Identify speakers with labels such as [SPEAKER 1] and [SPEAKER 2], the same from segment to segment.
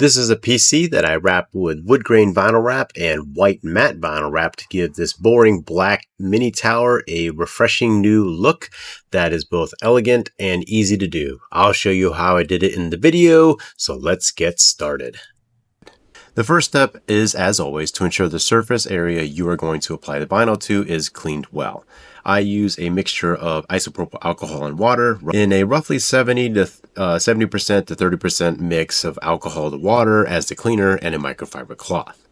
[SPEAKER 1] This is a PC that I wrapped with wood grain vinyl wrap and white matte vinyl wrap to give this boring black mini tower a refreshing new look that is both elegant and easy to do. I'll show you how I did it in the video, so let's get started. The first step is, as always, to ensure the surface area you are going to apply the vinyl to is cleaned well. I use a mixture of isopropyl alcohol and water in a roughly 70% to 30% mix of alcohol to water as the cleaner and a microfiber cloth.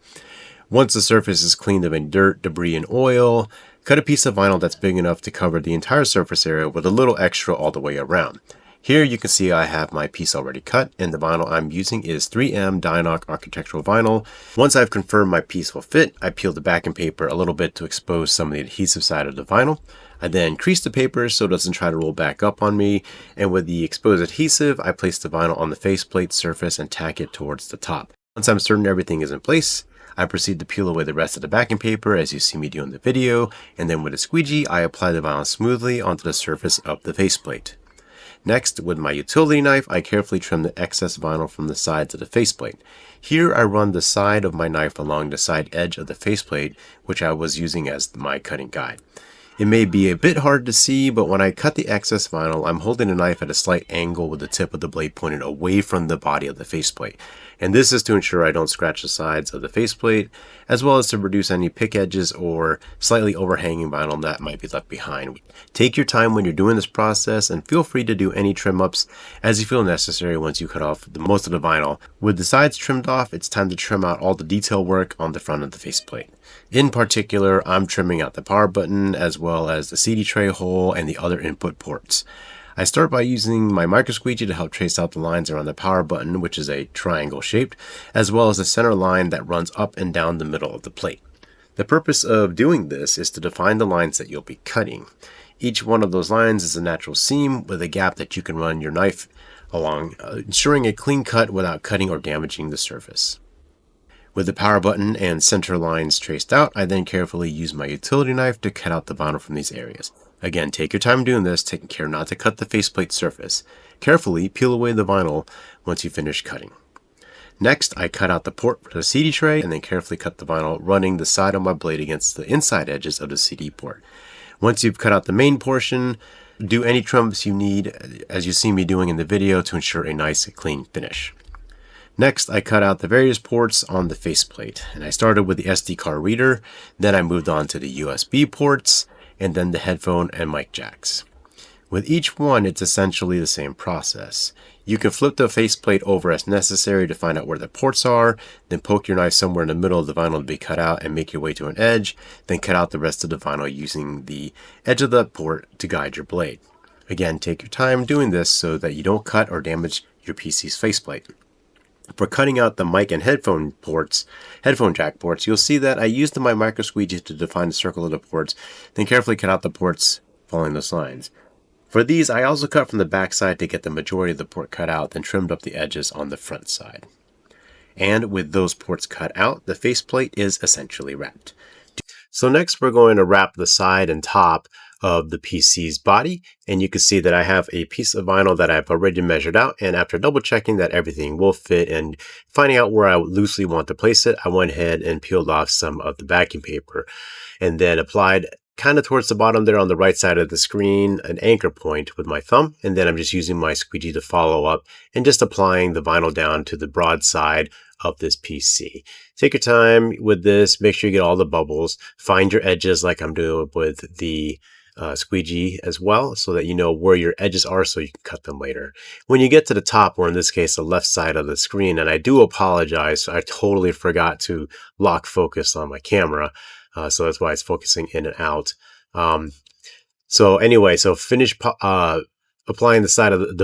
[SPEAKER 1] Once the surface is cleaned of any dirt, debris, and oil, cut a piece of vinyl that's big enough to cover the entire surface area with a little extra all the way around. Here you can see I have my piece already cut, and the vinyl I'm using is 3M DiNoc architectural vinyl. Once I've confirmed my piece will fit, I peel the backing paper a little bit to expose some of the adhesive side of the vinyl. I then crease the paper so it doesn't try to roll back up on me, and with the exposed adhesive, I place the vinyl on the faceplate surface and tack it towards the top. Once I'm certain everything is in place, I proceed to peel away the rest of the backing paper as you see me do in the video, and then with a squeegee, I apply the vinyl smoothly onto the surface of the faceplate. Next, with my utility knife, I carefully trim the excess vinyl from the sides of the faceplate. Here I run the side of my knife along the side edge of the faceplate, which I was using as my cutting guide. It may be a bit hard to see, but when I cut the excess vinyl, I'm holding the knife at a slight angle with the tip of the blade pointed away from the body of the faceplate. And this is to ensure I don't scratch the sides of the faceplate, as well as to reduce any pick edges or slightly overhanging vinyl that might be left behind. Take your time when you're doing this process and feel free to do any trim ups as you feel necessary once you cut off most of the vinyl. With the sides trimmed off, it's time to trim out all the detail work on the front of the faceplate. In particular, I'm trimming out the power button as well as the CD tray hole and the other input ports. I start by using my micro squeegee to help trace out the lines around the power button, which is a triangle shaped, as well as the center line that runs up and down the middle of the plate. The purpose of doing this is to define the lines that you'll be cutting. Each one of those lines is a natural seam with a gap that you can run your knife along, ensuring a clean cut without cutting or damaging the surface. With the power button and center lines traced out, I then carefully use my utility knife to cut out the vinyl from these areas. Again, take your time doing this, taking care not to cut the faceplate surface. Carefully peel away the vinyl once you finish cutting. Next, I cut out the port for the CD tray and then carefully cut the vinyl, running the side of my blade against the inside edges of the CD port. Once you've cut out the main portion, do any trims you need, as you see me doing in the video, to ensure a nice clean finish. Next, I cut out the various ports on the faceplate, and I started with the SD card reader, then I moved on to the USB ports, and then the headphone and mic jacks. With each one, it's essentially the same process. You can flip the faceplate over as necessary to find out where the ports are, then poke your knife somewhere in the middle of the vinyl to be cut out and make your way to an edge, then cut out the rest of the vinyl using the edge of the port to guide your blade. Again, take your time doing this so that you don't cut or damage your PC's faceplate. For cutting out the mic and headphone jack ports, you'll see that I used my micro squeegee to define the circle of the ports, then carefully cut out the ports following those lines. For these, I also cut from the back side to get the majority of the port cut out, then trimmed up the edges on the front side. And with those ports cut out, the faceplate is essentially wrapped. So next we're going to wrap the side and top of the PC's body, and you can see that I have a piece of vinyl that I've already measured out, and after double checking that everything will fit and finding out where I loosely want to place it, I went ahead and peeled off some of the backing paper and then applied kind of towards the bottom there on the right side of the screen an anchor point with my thumb, and then I'm just using my squeegee to follow up and just applying the vinyl down to the broad side of this PC. Take your time with this, make sure you get all the bubbles, find your edges like I'm doing with the squeegee as well, so that you know where your edges are so you can cut them later. When you get to the top, or in this case the left side of the screen, and I do apologize, I totally forgot to lock focus on my camera, so that's why it's focusing in and out. So finish applying the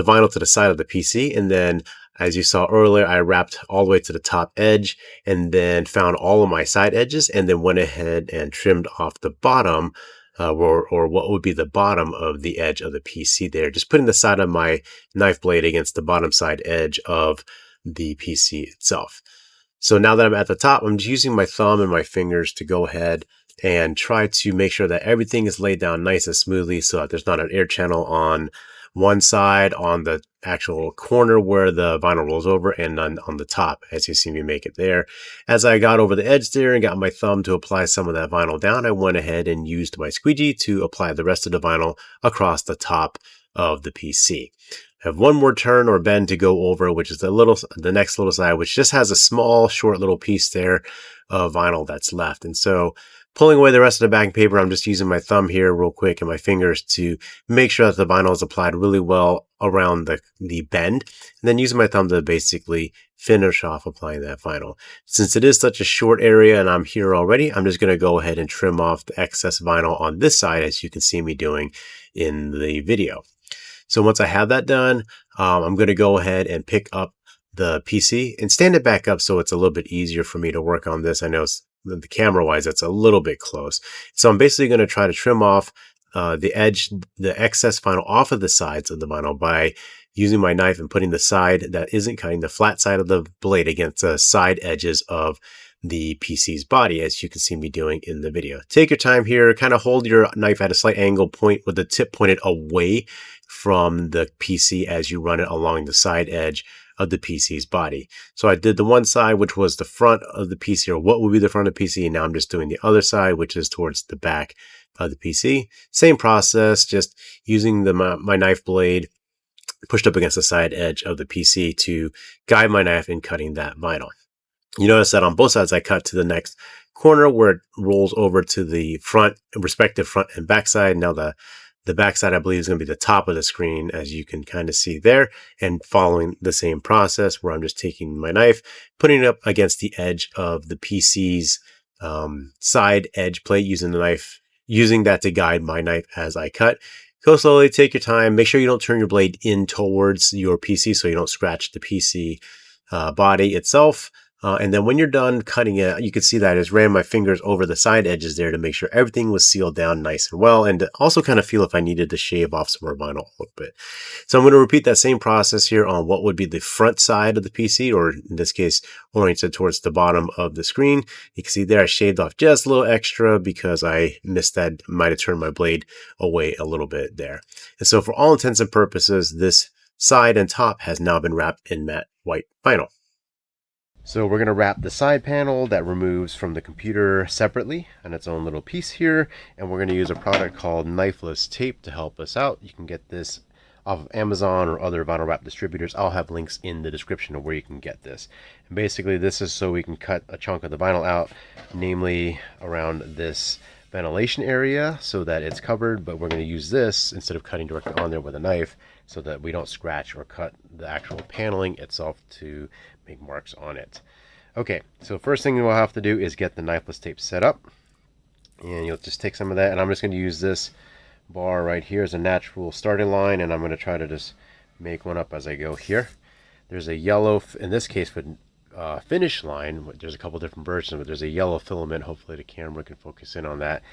[SPEAKER 1] vinyl to the side of the PC, and then as you saw earlier, I wrapped all the way to the top edge and then found all of my side edges and then went ahead and trimmed off the bottom or what would be the bottom of the edge of the PC there, just putting the side of my knife blade against the bottom side edge of the PC itself. So now that I'm at the top, I'm just using my thumb and my fingers to go ahead and try to make sure that everything is laid down nice and smoothly so that there's not an air channel on one side on the actual corner where the vinyl rolls over, and on the top, as you see me make it there. As I got over the edge there and got my thumb to apply some of that vinyl down, I went ahead and used my squeegee to apply the rest of the vinyl across the top of the PC. I have one more turn or bend to go over, which is the next little side, which just has a small, short little piece there of vinyl that's left. And so pulling away the rest of the backing paper, I'm just using my thumb here real quick and my fingers to make sure that the vinyl is applied really well around the bend, and then using my thumb to basically finish off applying that vinyl. Since it is such a short area and I'm here already, I'm just going to go ahead and trim off the excess vinyl on this side, as you can see me doing in the video. So once I have that done, I'm going to go ahead and pick up the PC and stand it back up so it's a little bit easier for me to work on this. I know the camera wise, it's a little bit close. So I'm basically going to try to trim off the excess vinyl off of the sides of the vinyl by using my knife and putting the side that isn't cutting, the flat side of the blade, against the side edges of the PC's body, as you can see me doing in the video. Take your time here, kind of hold your knife at a slight angle, point with the tip pointed away from the PC as you run it along the side edge of the PC's body. So I did the one side, which was the front of the PC, or what would be the front of the PC, and now I'm just doing the other side, which is towards the back of the PC. Same process, just using my knife blade pushed up against the side edge of the PC to guide my knife in cutting that vinyl. You notice that on both sides, I cut to the next corner where it rolls over to the respective front and back side. Now the back side, I believe, is going to be the top of the screen, as you can kind of see there, and following the same process where I'm just taking my knife, putting it up against the edge of the PC's side edge plate, using the knife, using that to guide my knife as I cut. Go slowly, take your time. Make sure you don't turn your blade in towards your PC so you don't scratch the PC body itself. And then when you're done cutting it, you can see that I just ran my fingers over the side edges there to make sure everything was sealed down nice and well, and to also kind of feel if I needed to shave off some more vinyl a little bit. So I'm going to repeat that same process here on what would be the front side of the PC, or in this case, oriented towards the bottom of the screen. You can see there I shaved off just a little extra because I missed that, might have turned my blade away a little bit there. And so for all intents and purposes, this side and top has now been wrapped in matte white vinyl. So we're going to wrap the side panel that removes from the computer separately on its own little piece here, and we're going to use a product called knifeless tape to help us out. You can get this off of Amazon or other vinyl wrap distributors. I'll have links in the description of where you can get this. And basically this is so we can cut a chunk of the vinyl out, namely around this ventilation area, so that it's covered, but we're going to use this instead of cutting directly on there with a knife so that we don't scratch or cut the actual paneling itself to make marks on it. Okay, so first thing we'll have to do is get the knifeless tape set up, and you'll just take some of that, and I'm just going to use this bar right here as a natural starting line, and I'm going to try to just make one up as I go here. There's a yellow, in this case for finish line, there's a couple different versions, but there's a yellow filament. Hopefully the camera can focus in on that.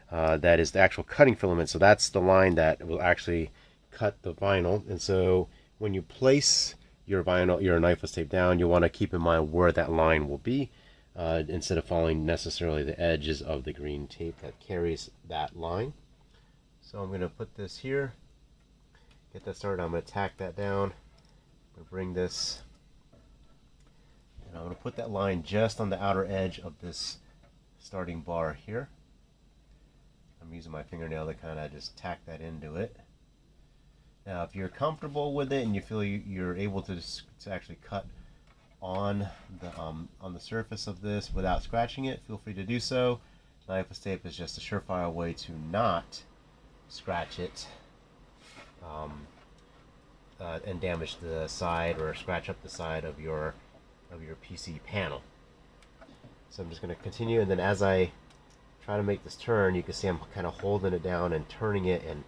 [SPEAKER 1] That is the actual cutting filament, so that's the line that will actually cut the vinyl. And so when you place your knifeless tape down, you want to keep in mind where that line will be, instead of following necessarily the edges of the green tape that carries that line. So I'm going to put this here, get that started. I'm going to tack that down. I'm going to bring this, and I'm going to put that line just on the outer edge of this starting bar here. I'm using my fingernail to kind of just tack that into it. Now, if you're comfortable with it and you feel you're able to actually cut on the surface of this without scratching it, feel free to do so. Knifeless tape is just a surefire way to not scratch it and damage the side or scratch up the side of your PC panel. So I'm just going to continue, and then as I try to make this turn, you can see I'm kind of holding it down and turning it and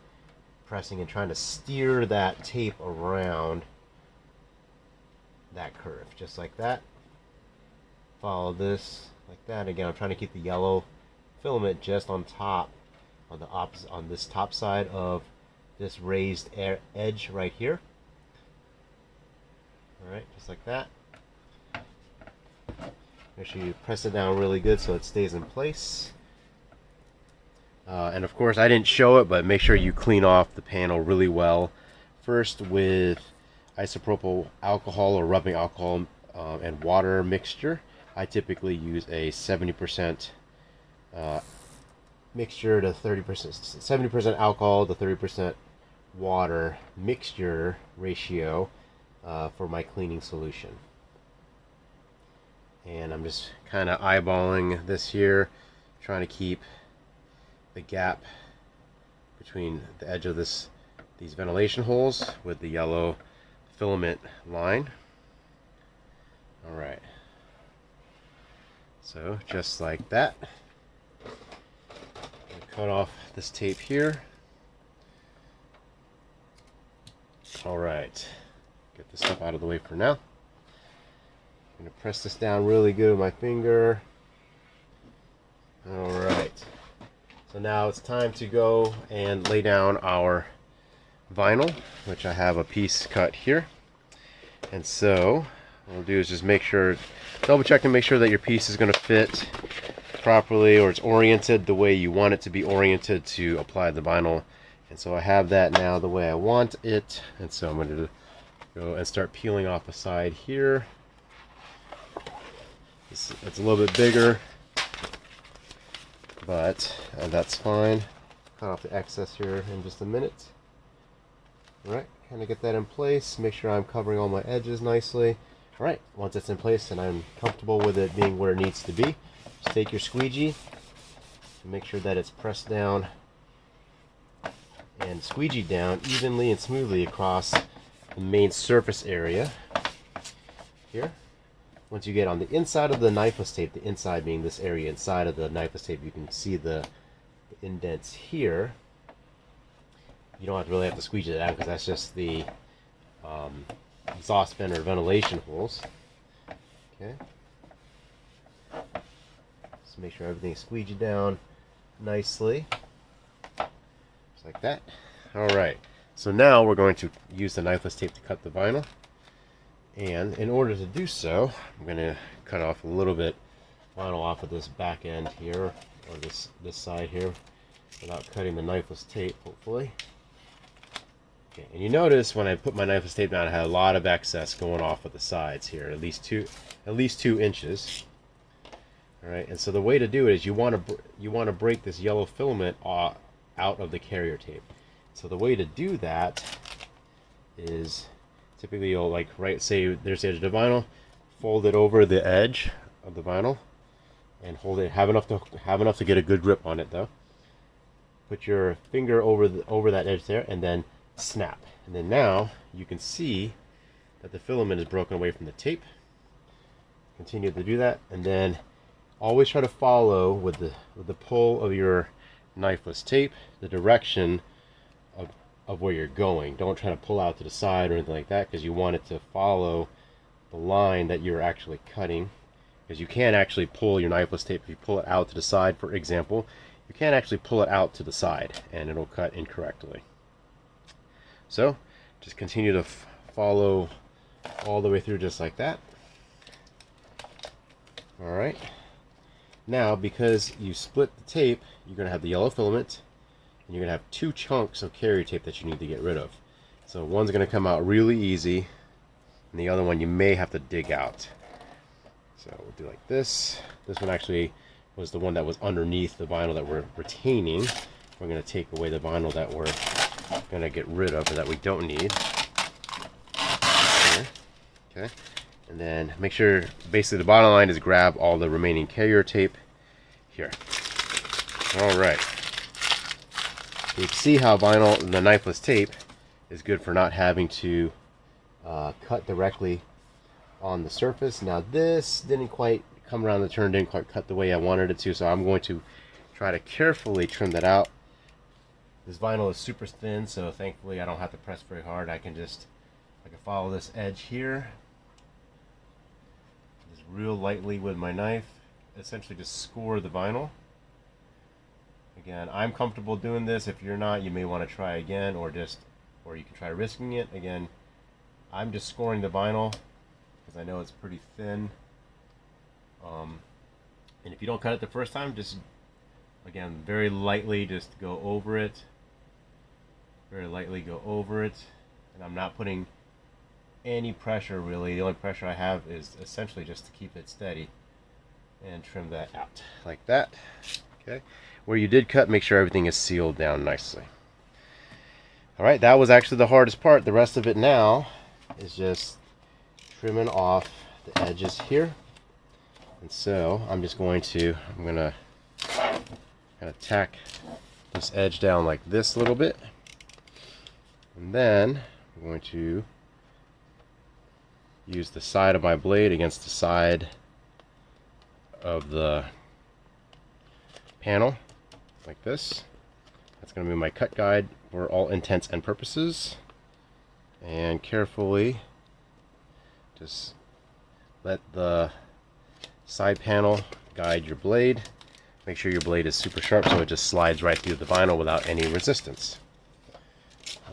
[SPEAKER 1] pressing and trying to steer that tape around that curve, just like that. Follow this like that. Again, I'm trying to keep the yellow filament just on top, on the opposite, on this top side of this raised edge right here. All right, just like that. Make sure you press it down really good so it stays in place. And of course, I didn't show it, but make sure you clean off the panel really well first with isopropyl alcohol or rubbing alcohol and water mixture. I typically use a 70% mixture to 30%, 70% alcohol to 30% water mixture ratio for my cleaning solution. And I'm just kind of eyeballing this here, trying to keep the gap between the edge of these ventilation holes with the yellow filament line. All right, so just like that, cut off this tape here. All right, get this stuff out of the way for now. I'm going to press this down really good with my finger. All right, so now it's time to go and lay down our vinyl, which I have a piece cut here. And so what we'll do is just make sure, double check and make sure that your piece is going to fit properly, or it's oriented the way you want it to be oriented to apply the vinyl. And so I have that now the way I want it, and so I'm going to go and start peeling off the side here. It's a little bit bigger, but that's fine. Cut off the excess here in just a minute. Alright, kind of get that in place, make sure I'm covering all my edges nicely. Alright, once it's in place and I'm comfortable with it being where it needs to be, just take your squeegee and make sure that it's pressed down and squeegeed down evenly and smoothly across the main surface area here. Once you get on the inside of the knifeless tape, the inside being this area inside of the knifeless tape, you can see the indents here. You don't really have to squeeze it out because that's just the exhaust vent or ventilation holes. Okay. Just make sure everything's squeegeed down nicely. Just like that. Alright, so now we're going to use the knifeless tape to cut the vinyl. And in order to do so, I'm going to cut off a little bit vinyl off of this back end here, or this side here, without cutting the knifeless tape, hopefully. Okay, and you notice when I put my knifeless tape down, I had a lot of excess going off of the sides here, at least 2 inches. All right, and so the way to do it is you want to break this yellow filament out of the carrier tape. So the way to do that is typically you'll say there's the edge of the vinyl, fold it over the edge of the vinyl, and hold it. Have enough to get a good grip on it though. Put your finger over that edge there, and then snap. And then now you can see that the filament is broken away from the tape. Continue to do that, and then always try to follow with the pull of your knifeless tape the direction of where you're going. Don't try to pull out to the side or anything like that, because you want it to follow the line that you're actually cutting. Because you can't actually pull your knifeless tape if you pull it out to the side, for example. You can't actually pull it out to the side and it'll cut incorrectly. So just continue to follow all the way through just like that. Alright, now because you split the tape, you're going to have the yellow filament, and you're going to have 2 chunks of carrier tape that you need to get rid of. So one's going to come out really easy, and the other one you may have to dig out. So we'll do like this. This one actually was the one that was underneath the vinyl that we're retaining. We're going to take away the vinyl that we're going to get rid of or that we don't need. Here. Okay. And then make sure, basically the bottom line is grab all the remaining carrier tape here. Alright. You can see how vinyl, the knifeless tape, is good for not having to cut directly on the surface. Now this didn't quite come around the turn, didn't quite cut the way I wanted it to, so I'm going to try to carefully trim that out. This vinyl is super thin, so thankfully I don't have to press very hard. I can follow this edge here, just real lightly with my knife, essentially just score the vinyl. Again, I'm comfortable doing this. If you're not, you may want to try again, or you can try risking it. Again, I'm just scoring the vinyl because I know it's pretty thin. And if you don't cut it the first time, just again very lightly just go over it. Very lightly go over it. And I'm not putting any pressure really. The only pressure I have is essentially just to keep it steady, and trim that out like that. Okay, where you did cut, make sure everything is sealed down nicely. All right, that was actually the hardest part. The rest of it now is just trimming off the edges here. And so I'm gonna kind of tack this edge down like this a little bit, and then I'm going to use the side of my blade against the side of the panel like this. That's going to be my cut guide for all intents and purposes. And carefully just let the side panel guide your blade. Make sure your blade is super sharp so it just slides right through the vinyl without any resistance.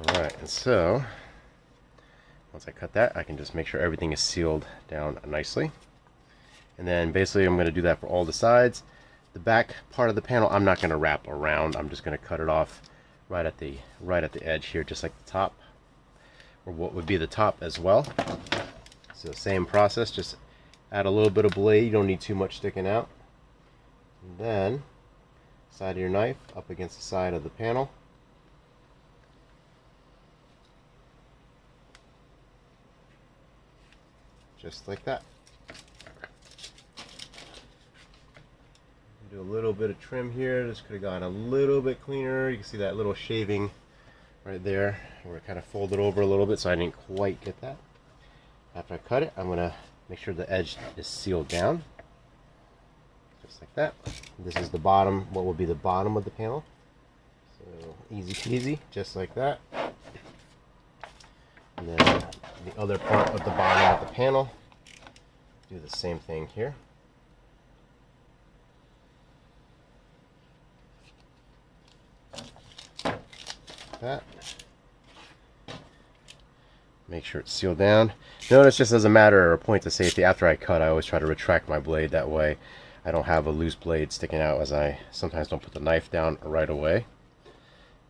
[SPEAKER 1] Alright, and so once I cut that, I can just make sure everything is sealed down nicely. And then basically I'm going to do that for all the sides. The back part of the panel I'm not going to wrap around. I'm just going to cut it off right at the edge here, just like the top, or what would be the top as well. So same process, just add a little bit of blade. You don't need too much sticking out. And then side of your knife up against the side of the panel. Just like that. Do a little bit of trim here. This could have gone a little bit cleaner. You can see that little shaving right there where it kind of folded over a little bit, so I didn't quite get that. After I cut it, I'm going to make sure the edge is sealed down. Just like that. This is the bottom, what will be the bottom of the panel. So easy peasy, just like that. And then the other part of the bottom of the panel, do the same thing here. That. Make sure it's sealed down. Notice, just as a matter of point of safety, after I cut, I always try to retract my blade. That way I don't have a loose blade sticking out, as I sometimes don't put the knife down right away.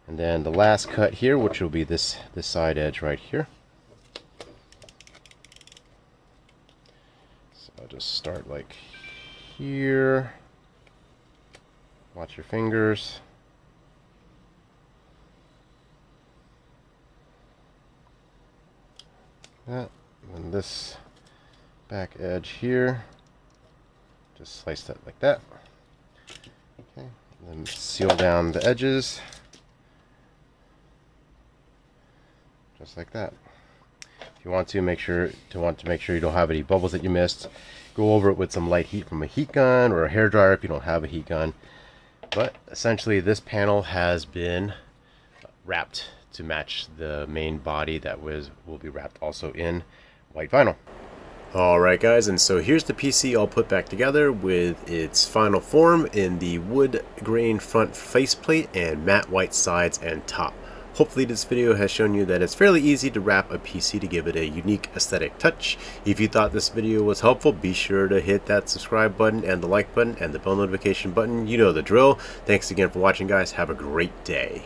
[SPEAKER 1] And then the last cut here, which will be this side edge right here. So I'll just start like here. Watch your fingers. That, and this back edge here, just slice that like that. Okay, and then seal down the edges, just like that. If you want to make sure you don't have any bubbles that you missed, go over it with some light heat from a heat gun or a hair dryer if you don't have a heat gun. But essentially, this panel has been wrapped to match the main body that will be wrapped also in white vinyl. Alright guys, and so here's the PC all put back together with its final form in the wood grain front faceplate and matte white sides and top. Hopefully this video has shown you that it's fairly easy to wrap a PC to give it a unique aesthetic touch. If you thought this video was helpful, be sure to hit that subscribe button and the like button and the bell notification button. You know the drill. Thanks again for watching guys. Have a great day.